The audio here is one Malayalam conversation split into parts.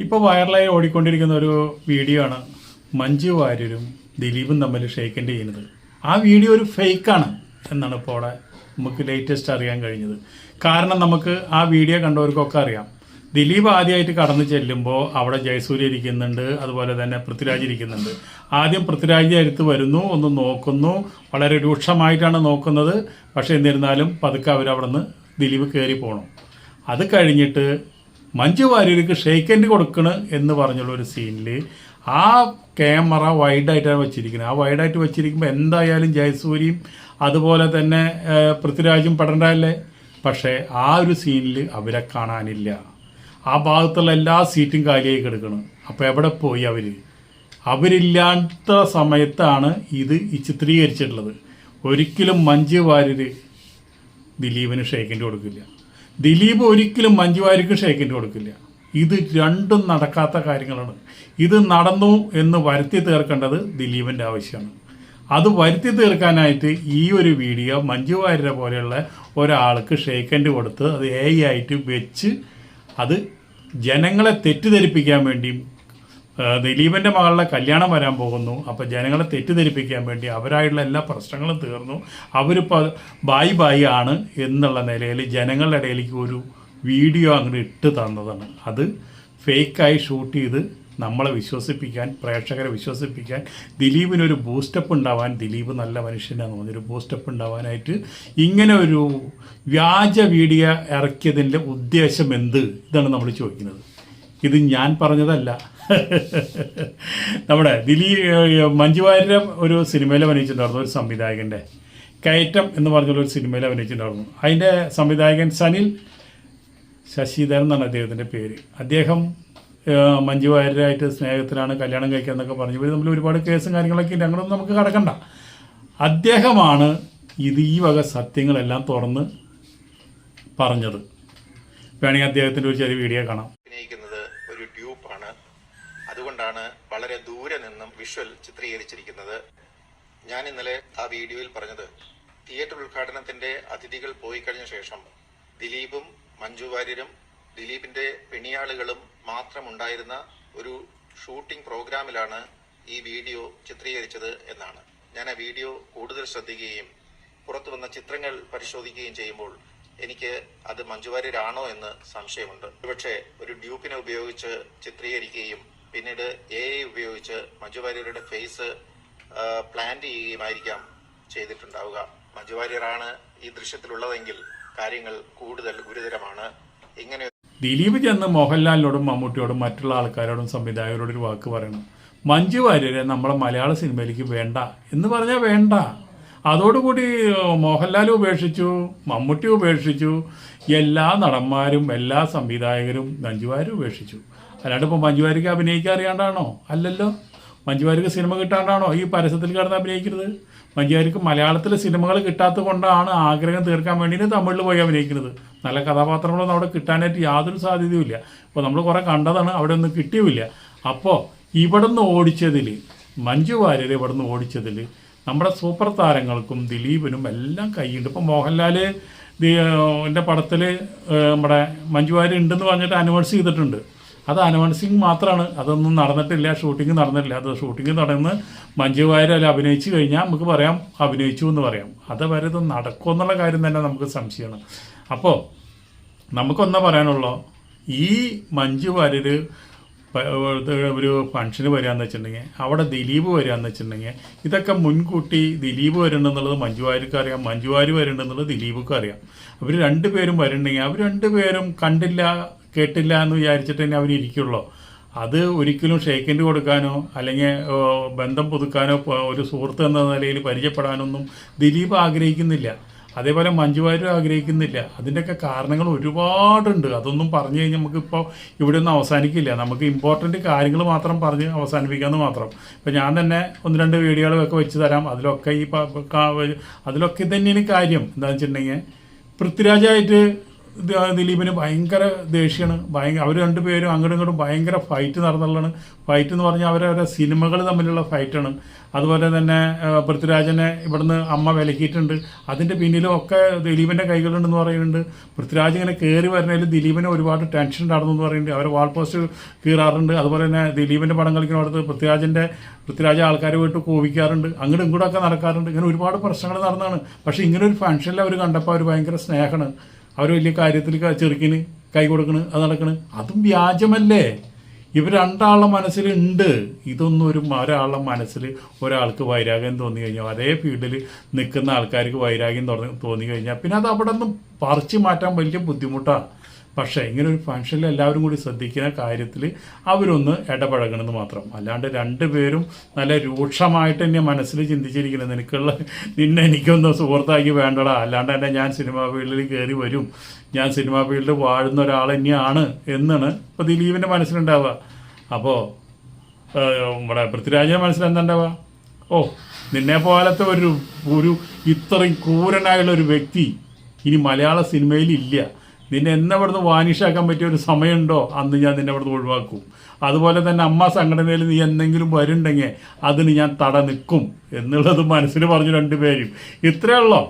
ഇപ്പോൾ വൈറലായി ഓടിക്കൊണ്ടിരിക്കുന്ന ഒരു വീഡിയോ ആണ് മഞ്ജു വാര്യരും ദിലീപും തമ്മിൽ ഷെയ്ക്കൻഡ് ചെയ്യുന്നത്. ആ വീഡിയോ ഒരു ഫേക്കാണ് എന്നാണ് ഇപ്പോൾ അവിടെ നമുക്ക് ലേറ്റസ്റ്റ് അറിയാൻ കഴിഞ്ഞത്. കാരണം നമുക്ക് ആ വീഡിയോ കണ്ടവർക്കൊക്കെ അറിയാം. ദിലീപ് ആദ്യമായിട്ട് കടന്നു ചെല്ലുമ്പോൾ അവിടെ ജയസൂര്യ ഇരിക്കുന്നുണ്ട്, അതുപോലെ തന്നെ പൃഥ്വിരാജ് ഇരിക്കുന്നുണ്ട്. ആദ്യം പൃഥ്വിരാജിൻ്റെ അടുത്ത് വരുന്നു, ഒന്ന് നോക്കുന്നു, വളരെ രൂക്ഷമായിട്ടാണ് നോക്കുന്നത്. പക്ഷേ എന്നിരുന്നാലും പതുക്കെ അവരവിടെ നിന്ന് ദിലീപ് കയറി പോകണം. അത് കഴിഞ്ഞിട്ട് മഞ്ജു വാര്യർക്ക് ഷെയ്ക്കൻഡ് കൊടുക്കണം എന്ന് പറഞ്ഞുള്ള ഒരു സീനിൽ ആ ക്യാമറ വൈഡായിട്ടാണ് വെച്ചിരിക്കുന്നത്. ആ വൈഡായിട്ട് വെച്ചിരിക്കുമ്പോൾ എന്തായാലും ജയസൂര്യയും അതുപോലെ തന്നെ പൃഥ്വിരാജും പെടണ്ടല്ലേ. പക്ഷേ ആ ഒരു സീനിൽ അവരെ കാണാനില്ല. ആ ഭാഗത്തുള്ള എല്ലാ സീറ്റും കാലിയായി കിടക്കണം. അപ്പോൾ എവിടെ പോയി അവരില്ലാത്ത സമയത്താണ് ഇത് ചിത്രീകരിച്ചിട്ടുള്ളത്. ഒരിക്കലും മഞ്ജു വാര്യർ ദിലീപിന് ഷെയ്ക്കൻഡ് കൊടുക്കില്ല, ദിലീപ് ഒരിക്കലും മഞ്ജു വാര്യർക്ക് ഷെയ്ക്കൻഡ് കൊടുക്കില്ല. ഇത് രണ്ടും നടക്കാത്ത കാര്യങ്ങളാണ്. ഇത് നടന്നു എന്ന് വരുത്തി തീർക്കേണ്ടത് ദിലീപിൻ്റെ ആവശ്യമാണ്. അത് വരുത്തി തീർക്കാനായിട്ട് ഈ ഒരു വീഡിയോ മഞ്ജു വാര്യരെ പോലെയുള്ള ഒരാൾക്ക് ഷെയ്ക്കൻഡ് കൊടുത്ത് അത് AI ആയിട്ട് വെച്ച് അത് ജനങ്ങളെ തെറ്റിദ്ധരിപ്പിക്കാൻ വേണ്ടിയും, ദിലീപിൻ്റെ മകളുടെ കല്യാണം വരാൻ പോകുന്നു, അപ്പോൾ ജനങ്ങളെ തെറ്റിദ്ധരിപ്പിക്കാൻ വേണ്ടി അവരായിട്ടുള്ള എല്ലാ പ്രശ്നങ്ങളും തീർന്നു, അവരിപ്പോൾ ബായ് ആണ് എന്നുള്ള നിലയിൽ ജനങ്ങളുടെ ഇടയിലേക്ക് ഒരു വീഡിയോ അങ്ങോട്ട് ഇട്ട് തന്നതാണ്. അത് ഫേക്കായി ഷൂട്ട് ചെയ്ത് നമ്മളെ വിശ്വസിപ്പിക്കാൻ, പ്രേക്ഷകരെ വിശ്വസിപ്പിക്കാൻ, ദിലീപിനൊരു ബൂസ്റ്റപ്പ് ഉണ്ടാവാൻ, ദിലീപ് നല്ല മനുഷ്യനാണെന്ന് പറഞ്ഞൊരു ബൂസ്റ്റപ്പ് ഉണ്ടാവാനായിട്ട് ഇങ്ങനെ ഒരു വ്യാജ വീഡിയോ ഇറക്കിയതിൻ്റെ ഉദ്ദേശം എന്ത്? ഇതാണ് നമ്മൾ ചോദിക്കുന്നത്. ഇത് ഞാൻ പറഞ്ഞതല്ല. നമ്മുടെ മഞ്ജു വാര്യരെ ഒരു സിനിമയിൽ അഭിനയിച്ചിട്ടുണ്ടായിരുന്നു, ഒരു സംവിധായകൻ്റെ കയറ്റം എന്ന് പറഞ്ഞുള്ള ഒരു സിനിമയിൽ അഭിനയിച്ചിട്ടുണ്ടായിരുന്നു. അതിൻ്റെ സംവിധായകൻ സനിൽ ശശിധരൻ എന്നാണ് അദ്ദേഹത്തിൻ്റെ പേര്. അദ്ദേഹം മഞ്ജു വാര്യരായിട്ട് സ്നേഹത്തിലാണ്, കല്യാണം കഴിക്കുക എന്നൊക്കെ പറഞ്ഞു. ഇവർ തമ്മിൽ ഒരുപാട് കേസും കാര്യങ്ങളൊക്കെ ഉണ്ട്, അങ്ങനെയൊന്നും നമുക്ക് കടക്കണ്ട. അദ്ദേഹമാണ് ഈ വക സത്യങ്ങളെല്ലാം തുറന്ന് പറഞ്ഞത്. വേണമെങ്കിൽ അദ്ദേഹത്തിൻ്റെ ഒരു ചെറിയ വീഡിയോ കാണാം. ഒരു ഡ്യൂപ്പാണ്, അതുകൊണ്ടാണ് വളരെ ദൂരെ നിന്നും വിഷ്വൽ ചിത്രീകരിച്ചിരിക്കുന്നത്. ഞാൻ ഇന്നലെ ആ വീഡിയോയിൽ പറഞ്ഞത്, തിയേറ്റർ ഉദ്ഘാടനത്തിന്റെ അതിഥികൾ പോയി കഴിഞ്ഞ ശേഷം ദിലീപും മഞ്ജു വാര്യരും ദിലീപിന്റെ പിണിയാളുകളും മാത്രം ഉണ്ടായിരുന്ന ഒരു ഷൂട്ടിംഗ് പ്രോഗ്രാമിലാണ് ഈ വീഡിയോ ചിത്രീകരിച്ചത് എന്നാണ്. ഞാൻ ആ വീഡിയോ കൂടുതൽ ശ്രദ്ധിക്കുകയും പുറത്തു വന്ന ചിത്രങ്ങൾ പരിശോധിക്കുകയും ചെയ്യുമ്പോൾ എനിക്ക് അത് മഞ്ജു വാര്യരാണോ എന്ന് സംശയമുണ്ട്. ഒരുപക്ഷെ ഒരു ഡ്യൂപ്പിനെ ഉപയോഗിച്ച് ചിത്രീകരിക്കുകയും പിന്നീട് AI ഉപയോഗിച്ച് മഞ്ജു വാര്യരുടെ ഫേസ് പ്ലാൻ ചെയ്യുകയുമായിരിക്കാം ചെയ്തിട്ടുണ്ടാവുക. മഞ്ജു വാര്യരാണ് ഈ ദൃശ്യത്തിലുള്ളതെങ്കിൽ കാര്യങ്ങൾ കൂടുതൽ ഗുരുതരമാണ്. ഇങ്ങനെ ദിലീപ് ചെന്ന് മോഹൻലാലിനോടും മമ്മൂട്ടിയോടും മറ്റുള്ള ആൾക്കാരോടും സംവിധായകരോടും ഒരു വാക്ക് പറയണം, മഞ്ജു വാര്യരെ നമ്മളെ മലയാള സിനിമയിലേക്ക് വേണ്ട എന്ന് പറഞ്ഞാൽ വേണ്ട. അതോടുകൂടി മോഹൻലാൽ ഉപേക്ഷിച്ചു, മമ്മൂട്ടി ഉപേക്ഷിച്ചു, എല്ലാ നടന്മാരും എല്ലാ സംവിധായകരും മഞ്ജു വാര്യർ ഉപേക്ഷിച്ചു. അല്ലാണ്ട് ഇപ്പോൾ മഞ്ജു വാര്യർക്ക് അഭിനയിക്കാൻ അറിയാണ്ടാണോ? അല്ലല്ലോ. മഞ്ജു വാര്യർക്ക് സിനിമ കിട്ടാണ്ടാണോ ഈ പരസ്യത്തിൽ കിടന്ന് അഭിനയിക്കുന്നത്? മഞ്ജു വാര്യർക്ക് മലയാളത്തിലെ സിനിമകൾ കിട്ടാത്തത് കൊണ്ടാണ് ആഗ്രഹം തീർക്കാൻ വേണ്ടിയിട്ട് തമിഴിൽ പോയി അഭിനയിക്കുന്നത്. നല്ല കഥാപാത്രങ്ങളൊന്നും അവിടെ കിട്ടാനായിട്ട് യാതൊരു സാധ്യതയുമില്ല. ഇപ്പോൾ നമ്മൾ കുറേ കണ്ടതാണ്, അവിടെ ഒന്നും കിട്ടിയുമില്ല. അപ്പോൾ ഇവിടെ നിന്ന് ഓടിച്ചതിൽ, മഞ്ജു വാര്യരെ ഇവിടെ നിന്ന് ഓടിച്ചതിൽ നമ്മുടെ സൂപ്പർ താരങ്ങൾക്കും ദിലീപിനും എല്ലാം കൈയുണ്ട്. ഇപ്പോൾ മോഹൻലാൽ എൻ്റെ പടത്തിൽ നമ്മുടെ മഞ്ജു വാര്യർ ഉണ്ടെന്ന് പറഞ്ഞിട്ട് അനൗൺസ് ചെയ്തിട്ടുണ്ട്. അത് അനൗൺസിങ് മാത്രമാണ്, അതൊന്നും നടന്നിട്ടില്ല, ഷൂട്ടിംഗ് നടന്നിട്ടില്ല. അത് ഷൂട്ടിംഗ് നടന്ന് മഞ്ജു വാര്യർ അതിൽ അഭിനയിച്ചു കഴിഞ്ഞാൽ നമുക്ക് പറയാം അഭിനയിച്ചു എന്ന് പറയാം. അതുവരെ ഇത് നടക്കുമെന്നുള്ള കാര്യം തന്നെ നമുക്ക് സംശയമാണ്. അപ്പോൾ നമുക്കൊന്നാ പറയാനുള്ളൂ, ഈ മഞ്ജു വാര്യർ ഒരു ഫംഗ്ഷന് വരികയെന്ന് വെച്ചിട്ടുണ്ടെങ്കിൽ, അവിടെ ദിലീപ് വരികയെന്ന് വെച്ചിട്ടുണ്ടെങ്കിൽ, ഇതൊക്കെ മുൻകൂട്ടി ദിലീപ് വരുന്നുണ്ടെന്നുള്ളത് മഞ്ജു വാര്യർക്ക് അറിയാം, മഞ്ജു വാര്യർ വരുന്നുണ്ടെന്നുള്ളത് ദിലീപുക്കും അറിയാം. അവർ രണ്ടുപേരും വരുന്നുണ്ടെങ്കിൽ അവർ രണ്ടുപേരും കണ്ടില്ല കേട്ടില്ല എന്ന് വിചാരിച്ചിട്ട് തന്നെ അവരിയ്ക്കുള്ളൂ. അത് ഒരിക്കലും ഷെയ്ക്കൻഡ് കൊടുക്കാനോ അല്ലെങ്കിൽ ബന്ധം പുതുക്കാനോ ഒരു സുഹൃത്ത് എന്ന നിലയിൽ പരിചയപ്പെടാനൊന്നും ദിലീപ് ആഗ്രഹിക്കുന്നില്ല. അതേപോലെ മഞ്ജു വാര്യർ ആഗ്രഹിക്കുന്നില്ല. അതിൻ്റെയൊക്കെ കാരണങ്ങൾ ഒരുപാടുണ്ട്. അതൊന്നും പറഞ്ഞു കഴിഞ്ഞാൽ നമുക്കിപ്പോൾ ഇവിടെ ഒന്നും അവസാനിക്കില്ല. നമുക്ക് ഇമ്പോർട്ടൻ്റ് കാര്യങ്ങൾ മാത്രം പറഞ്ഞ് അവസാനിപ്പിക്കാമെന്ന് മാത്രം. ഇപ്പോൾ ഞാൻ തന്നെ 1-2 വീഡിയോകളൊക്കെ വെച്ച് തരാം. അതിലൊക്കെ അതിലൊക്കെ തന്നെയാണ് കാര്യം. എന്താണെന്ന് വെച്ചിട്ടുണ്ടെങ്കിൽ, പൃഥ്വിരാജായിട്ട് ദിലീപിന് ഭയങ്കര ദേഷ്യമാണ്. അവർ രണ്ടുപേരും അങ്ങോട്ടും ഇങ്ങോട്ടും ഭയങ്കര ഫൈറ്റ് നടന്നുള്ളതാണ്. ഫൈറ്റ് എന്ന് പറഞ്ഞാൽ അവരവരുടെ സിനിമകൾ തമ്മിലുള്ള ഫൈറ്റാണ്. അതുപോലെ തന്നെ പൃഥ്വിരാജനെ ഇവിടുന്ന് അമ്മ വിലക്കിയിട്ടുണ്ട്. അതിൻ്റെ പിന്നിലും ഒക്കെ ദിലീപിൻ്റെ കൈകളുണ്ടെന്ന് പറയുന്നുണ്ട്. പൃഥ്വിരാജ് ഇങ്ങനെ കയറി വരുന്നതിൽ ദിലീപിന് ഒരുപാട് ടെൻഷൻ ഉണ്ടായിരുന്നു എന്ന് പറയുന്നുണ്ട്. അവർ വാൾ പോസ്റ്റ് കീറാറുണ്ട്. അതുപോലെ തന്നെ ദിലീപിൻ്റെ പടം കളിക്കുന്നിടത്ത് പൃഥ്വിരാജ് ആൾക്കാരെ പോയിട്ട് കോപിക്കാറുണ്ട്. അങ്ങോട്ടും ഇങ്ങോട്ടൊക്കെ നടക്കാറുണ്ട്. ഇങ്ങനെ ഒരുപാട് പ്രശ്നങ്ങൾ നടന്നതാണ്. പക്ഷേ ഇങ്ങനെ ഒരു ഫംഗ്ഷനിൽ അവർ കണ്ടപ്പോൾ അവർ ഭയങ്കര സ്നേഹമാണ്. അവർ വലിയ കാര്യത്തിൽ ചെറുക്കിന് കൈ കൊടുക്കണ്, അത് നടക്കണ്. അതും വ്യാജമല്ലേ? ഇവർ രണ്ടാളുടെ മനസ്സിലുണ്ട്. ഇതൊന്നും ഒരാളുടെ മനസ്സിൽ ഒരാൾക്ക് വൈരാഗ്യം തോന്നി കഴിഞ്ഞാൽ, അതേ ഫീൽഡിൽ നിൽക്കുന്ന ആൾക്കാർക്ക് വൈരാഗ്യം തോന്നി കഴിഞ്ഞാൽ പിന്നെ അത് അവിടെ നിന്ന് പറിച്ചു മാറ്റാൻ വലിയ ബുദ്ധിമുട്ടാണ്. പക്ഷേ ഇങ്ങനെ ഒരു ഫംഗ്ഷനിൽ എല്ലാവരും കൂടി ശ്രദ്ധിക്കുന്ന കാര്യത്തിൽ അവരൊന്ന് ഇടപഴകണമെന്ന് മാത്രം. അല്ലാണ്ട് രണ്ടുപേരും നല്ല രൂക്ഷമായിട്ട് തന്നെ മനസ്സിൽ ചിന്തിച്ചിരിക്കുന്നത്, നിന്നെ എനിക്കൊന്ന് സുഹൃത്താക്കി വേണ്ടടാ, അല്ലാണ്ട് തന്നെ ഞാൻ സിനിമാ ഫീൽഡിൽ കയറി വരും, ഞാൻ സിനിമാ ഫീൽഡിൽ വാഴുന്ന ഒരാൾ തന്നെയാണ് എന്നാണ് ഇപ്പോൾ ദിലീപിൻ്റെ മനസ്സിലുണ്ടാവുക. അപ്പോൾ നമ്മുടെ പൃഥ്വിരാജിൻ്റെ മനസ്സിലെന്താണ്ടാവുക? ഓ, നിന്നെ പോലത്തെ ഒരു ഇത്രയും ക്രൂരനായുള്ള ഒരു വ്യക്തി ഇനി മലയാള സിനിമയിൽ ഇല്ല. നിന്നെ എന്നെ ഇവിടുന്ന് വാനിഷാക്കാൻ പറ്റിയ ഒരു സമയമുണ്ടോ, അന്ന് ഞാൻ നിന്നെ ഇവിടുന്ന് ഒഴിവാക്കും. അതുപോലെ തന്നെ അമ്മ സംഘടനയിൽ നീ എന്തെങ്കിലും വരുന്നുണ്ടെങ്കിൽ അതിന് ഞാൻ തട നിൽക്കും എന്നുള്ളത് മനസ്സിൽ പറഞ്ഞു രണ്ടുപേരും. ഇത്രയേ ഉള്ളൂ.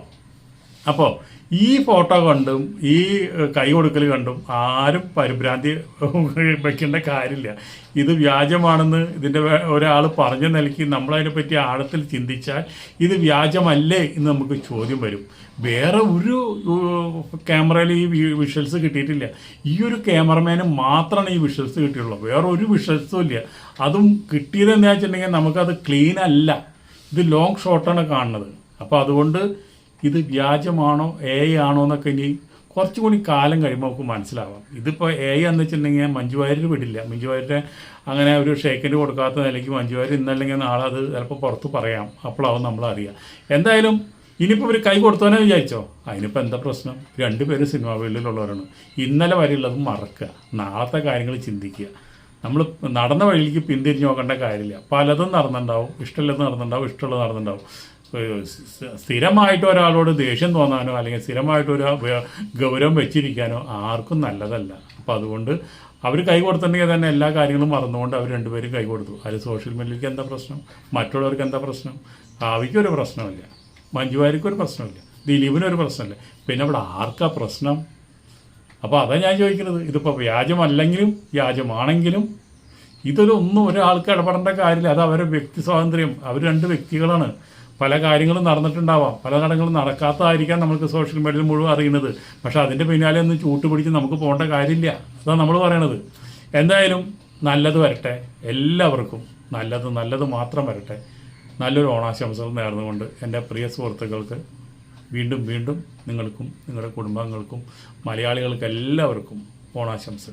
അപ്പോൾ ഈ ഫോട്ടോ കണ്ടും ഈ കൈ കൊടുക്കൽ കണ്ടും ആരും പരിഭ്രാന്തി വയ്ക്കേണ്ട കാര്യമില്ല. ഇത് വ്യാജമാണെന്ന് ഇതിൻ്റെ ഒരാൾ പറഞ്ഞ നിലയ്ക്ക് നമ്മളതിനെപ്പറ്റി ആഴത്തിൽ ചിന്തിച്ചാൽ ഇത് വ്യാജമല്ലേ എന്ന് നമുക്ക് ചോദ്യം വരും. വേറെ ഒരു ക്യാമറയിൽ ഈ വിഷ്വൽസ് കിട്ടിയിട്ടില്ല. ഈ ഒരു ക്യാമറമാന് മാത്രമാണ് ഈ വിഷ്വൽസ് കിട്ടിയുള്ളൂ. വേറെ ഒരു വിഷ്വൽസും ഇല്ല. അതും കിട്ടിയതെന്ന് വെച്ചിട്ടുണ്ടെങ്കിൽ നമുക്കത് ക്ലീൻ അല്ല, ഇത് ലോങ് ഷോട്ടാണ് കാണുന്നത്. അപ്പോൾ അതുകൊണ്ട് ഇത് വ്യാജമാണോ ആണോ എന്നൊക്കെ ഇനി കുറച്ചും കൂടി കാലം കഴിയുമ്പോൾ നമുക്ക് മനസ്സിലാവാം. ഇതിപ്പോൾ എന്ന് വെച്ചിട്ടുണ്ടെങ്കിൽ മഞ്ജു വാര്യർ വിടില്ല. മഞ്ജു വാര്യരെ അങ്ങനെ ഒരു ഷേക്കൻഡ് കൊടുക്കാത്ത നിലയ്ക്ക് മഞ്ജു വാര്യർ ഇന്നല്ലെങ്കിൽ നാളെ അത് ചിലപ്പോൾ പുറത്ത് പറയാം. അപ്പോഴാവും നമ്മളറിയാം. എന്തായാലും ഇനിയിപ്പോൾ ഇവർ കൈ കൊടുത്തവനെ വിചാരിച്ചോ, അതിനിപ്പോൾ എന്താ പ്രശ്നം? രണ്ടുപേരും സിനിമാ ഫീൽഡിലുള്ളവരാണ്. ഇന്നലെ വരെയുള്ളത് മറക്കുക, നാളത്തെ കാര്യങ്ങൾ ചിന്തിക്കുക. നമ്മൾ നടന്ന വഴിയിലേക്ക് പിന്തിരിഞ്ഞ് നോക്കേണ്ട കാര്യമില്ല. പലതും നടന്നിട്ടുണ്ടാവും, ഇഷ്ടമുള്ളത് നടന്നിട്ടുണ്ടാവും, ഇഷ്ടമുള്ളത് നടന്നിട്ടുണ്ടാവും. സ്ഥിരമായിട്ട് ഒരാളോട് ദേഷ്യം തോന്നാനോ അല്ലെങ്കിൽ സ്ഥിരമായിട്ടൊരു ഗൗരവം വെച്ചിരിക്കാനോ ആർക്കും നല്ലതല്ല. അപ്പോൾ അതുകൊണ്ട് അവർ കൈ കൊടുത്തിട്ടുണ്ടെങ്കിൽ തന്നെ എല്ലാ കാര്യങ്ങളും മറന്നുകൊണ്ട് അവർ രണ്ടുപേരും കൈ കൊടുത്തു. അതിൽ സോഷ്യൽ മീഡിയയ്ക്ക് എന്താ പ്രശ്നം? മറ്റുള്ളവർക്ക് എന്താ പ്രശ്നം? ഭാവിക്കൊരു പ്രശ്നമില്ല, മഞ്ജു വാര്യർക്കൊരു പ്രശ്നമില്ല, ദിലീപിനൊരു പ്രശ്നമില്ല. പിന്നെ അവിടെ ആർക്കാ പ്രശ്നം? അപ്പോൾ അതാണ് ഞാൻ ചോദിക്കുന്നത്. ഇതിപ്പോൾ വ്യാജമല്ലെങ്കിലും വ്യാജമാണെങ്കിലും ഇതൊന്നും ഒരാൾക്ക് ഇടപെടേണ്ട കാര്യമില്ല. അത് അവരുടെ വ്യക്തി സ്വാതന്ത്ര്യം. അവർ രണ്ട് വ്യക്തികളാണ്. പല കാര്യങ്ങളും നടന്നിട്ടുണ്ടാവാം, പല കാര്യങ്ങളും നടക്കാത്തതായിരിക്കാം നമുക്ക് സോഷ്യൽ മീഡിയയിൽ മുഴുവൻ അറിയുന്നത്. പക്ഷേ അതിൻ്റെ പിന്നാലെ ഒന്ന് ചൂട്ടുപിടിച്ച് നമുക്ക് പോകേണ്ട കാര്യമില്ല. അതാണ് നമ്മൾ പറയണത്. എന്തായാലും നല്ലത് വരട്ടെ, എല്ലാവർക്കും നല്ലത് മാത്രം വരട്ടെ. നല്ലൊരു ഓണാശംസകൾ നേർന്നുകൊണ്ട് എൻ്റെ പ്രിയ സുഹൃത്തുക്കൾക്ക് വീണ്ടും നിങ്ങൾക്കും നിങ്ങളുടെ കുടുംബാംഗങ്ങൾക്കും മലയാളികൾക്ക് എല്ലാവർക്കും ഓണാശംസകൾ.